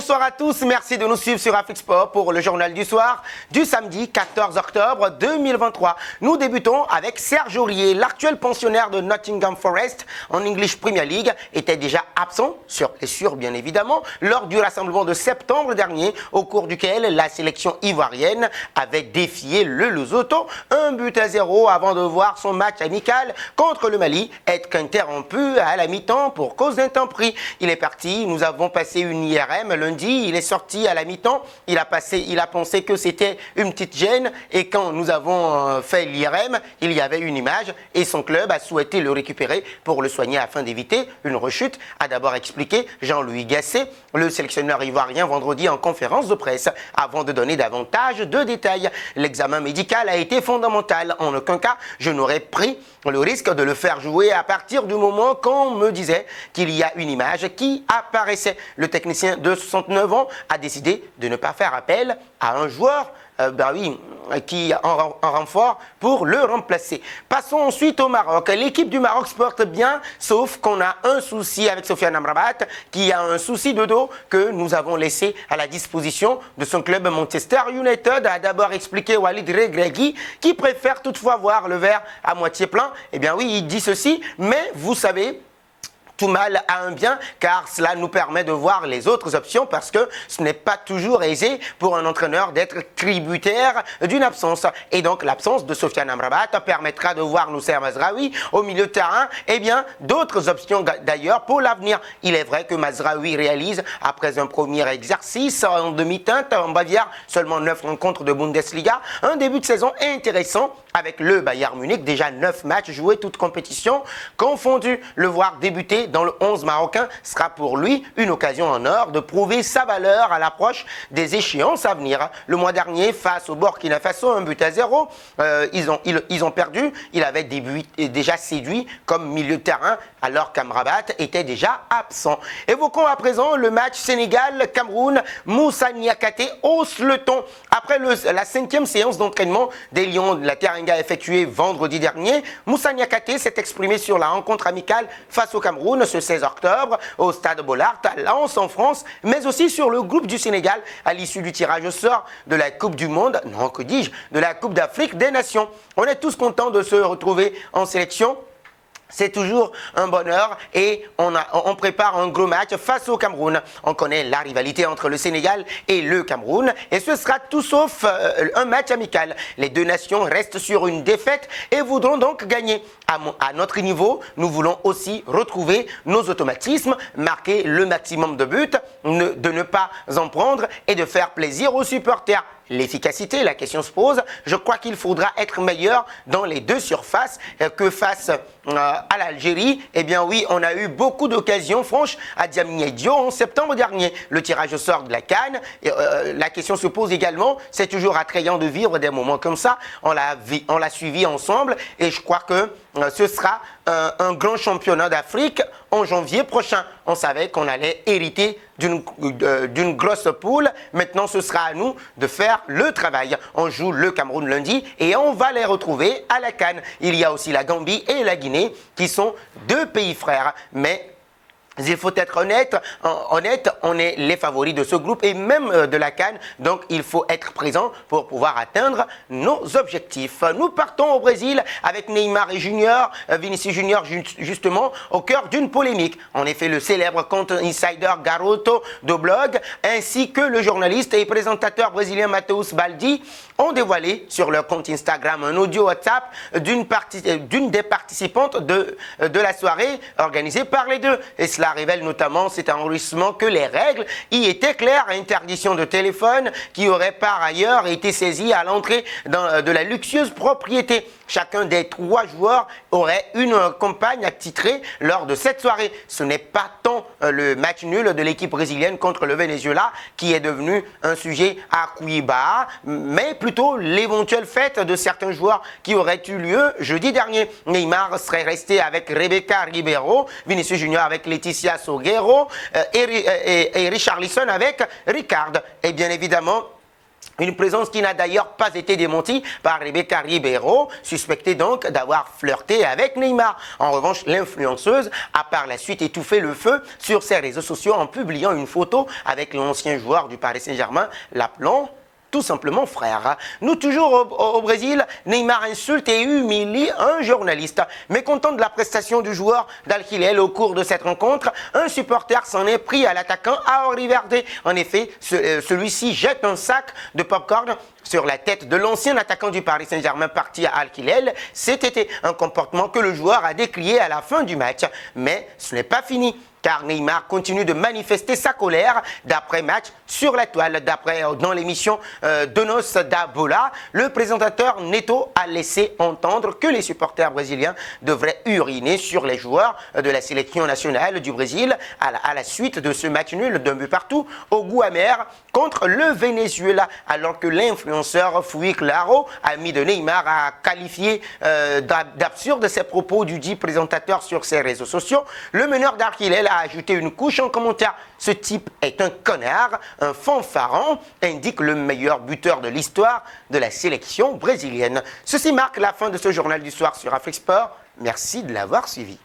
Bonsoir à tous, merci de nous suivre sur Afrique Sport pour le journal du soir du samedi 14 octobre 2023. Nous débutons avec Serge Aurier, l'actuel pensionnaire de Nottingham Forest en English Premier League, était déjà absent, sur blessure bien évidemment, lors du rassemblement de septembre dernier, au cours duquel la sélection ivoirienne avait défié le Lesotho 1-0 avant de voir son match amical contre le Mali être interrompu à la mi-temps pour cause d'intempéries. Il est parti, nous avons passé une IRM lundi, il est sorti à la mi-temps, il a pensé que c'était une petite gêne et quand nous avons fait l'IRM, il y avait une image et son club a souhaité le récupérer pour le soigner afin d'éviter une rechute, a d'abord expliqué Jean-Louis Gasset, le sélectionneur ivoirien vendredi en conférence de presse, avant de donner davantage de détails. L'examen médical a été fondamental, en aucun cas je n'aurais pris le risque de le faire jouer à partir du moment qu'on me disait qu'il y a une image qui apparaissait. Le technicien de 69 ans a décidé de ne pas faire appel à un joueur qui en renfort pour le remplacer. Passons ensuite au Maroc. L'équipe du Maroc se porte bien, sauf qu'on a un souci avec Sofiane Amrabat, qui a un souci de dos que nous avons laissé à la disposition de son club Manchester United, a d'abord expliqué Walid Regragui, qui préfère toutefois voir le verre à moitié plein. Eh bien oui, il dit ceci, mais vous savez, tout mal a un bien, car cela nous permet de voir les autres options parce que ce n'est pas toujours aisé pour un entraîneur d'être tributaire d'une absence. Et donc l'absence de Sofiane Amrabat permettra de voir Noussair Mazraoui au milieu de terrain et bien d'autres options d'ailleurs pour l'avenir. Il est vrai que Mazraoui réalise, après un premier exercice en demi-teinte en Bavière, seulement 9 rencontres de Bundesliga, un début de saison intéressant avec le Bayern Munich, déjà 9 matchs joués, toutes compétitions confondues. Le voir débuter dans le 11 marocain sera pour lui une occasion en or de prouver sa valeur à l'approche des échéances à venir. Le mois dernier, face au Burkina Faso, 1-0, ils ont perdu. Il avait déjà séduit comme milieu de terrain alors qu'Amrabat était déjà absent. Évoquons à présent le match Sénégal-Cameroun. Moussa Niakhaté hausse le ton. Après la 5e séance d'entraînement des Lions de la Teranga effectuée vendredi dernier, Moussa Niakhaté s'est exprimé sur la rencontre amicale face au Cameroun ce 16 octobre au stade Bollaert à Lens en France, mais aussi sur le groupe du Sénégal à l'issue du tirage au sort de la Coupe du Monde, non que dis-je, de la Coupe d'Afrique des Nations. On est tous contents de se retrouver en sélection. C'est toujours un bonheur et on prépare un gros match face au Cameroun. On connaît la rivalité entre le Sénégal et le Cameroun et ce sera tout sauf un match amical. Les deux nations restent sur une défaite et voudront donc gagner. À notre niveau, nous voulons aussi retrouver nos automatismes, marquer le maximum de buts, de ne pas en prendre et de faire plaisir aux supporters. L'efficacité, la question se pose. Je crois qu'il faudra être meilleur dans les deux surfaces que face à l'Algérie. Eh bien oui, on a eu beaucoup d'occasions franches à Diamniadio en septembre dernier. Le tirage au sort de la CAN. La question se pose également. C'est toujours attrayant de vivre des moments comme ça. On l'a suivi ensemble et je crois que ce sera un grand championnat d'Afrique en janvier prochain. On savait qu'on allait hériter d'une grosse poule. Maintenant, ce sera à nous de faire le travail. On joue le Cameroun lundi et on va les retrouver à la CAN. Il y a aussi la Gambie et la Guinée qui sont deux pays frères. Mais il faut être honnête, on est les favoris de ce groupe et même de la CAN, donc il faut être présent pour pouvoir atteindre nos objectifs. Nous partons au Brésil avec Neymar et Vinicius Junior justement au cœur d'une polémique. En effet, le célèbre compte insider Garoto do Blog ainsi que le journaliste et présentateur brésilien Matheus Baldi ont dévoilé sur leur compte Instagram un audio WhatsApp d'une des participantes de la soirée organisée par les deux. Et cela révèle notamment cet enregistrement que les règles y étaient claires. Interdiction de téléphone qui aurait par ailleurs été saisie à l'entrée de la luxueuse propriété. Chacun des 3 joueurs aurait une compagne attitrée lors de cette soirée. Ce n'est pas tant le match nul de l'équipe brésilienne contre le Venezuela qui est devenu un sujet à Cuiabá, mais plutôt l'éventuelle fête de certains joueurs qui aurait eu lieu jeudi dernier. Neymar serait resté avec Rebecca Ribeiro, Vinicius Junior avec Laetitia Sogueiro et Richarlison avec Ricard. Et bien évidemment, Une présence qui n'a d'ailleurs pas été démentie par Rebecca Ribeiro, suspectée donc d'avoir flirté avec Neymar. En revanche, l'influenceuse a par la suite étouffé le feu sur ses réseaux sociaux en publiant une photo avec l'ancien joueur du Paris Saint-Germain, l'appelant tout simplement frère. Nous toujours au Brésil, Neymar insulte et humilie un journaliste. Mécontent de la prestation du joueur d'Al Hilal au cours de cette rencontre, un supporter s'en est pris à l'attaquant Auri Verde. En effet, celui-ci jette un sac de popcorn sur la tête de l'ancien attaquant du Paris Saint-Germain parti à Al Hilal cet été. Un comportement que le joueur a décrié à la fin du match. Mais ce n'est pas fini, car Neymar continue de manifester sa colère d'après-match sur la toile. Dans l'émission Donos da Bola, le présentateur Neto a laissé entendre que les supporters brésiliens devraient uriner sur les joueurs de la sélection nationale du Brésil à la suite de ce match nul d'un but partout au goût amer contre le Venezuela, alors que l'influenceur Fui Claro, ami de Neymar, a qualifié d'absurde ses propos du dit présentateur sur ses réseaux sociaux. Le meneur d'Al Hilal a ajouté une couche en commentaire. Ce type est un connard, un fanfaron, indique le meilleur buteur de l'histoire de la sélection brésilienne. Ceci marque la fin de ce journal du soir sur Afrique Sport. Merci de l'avoir suivi.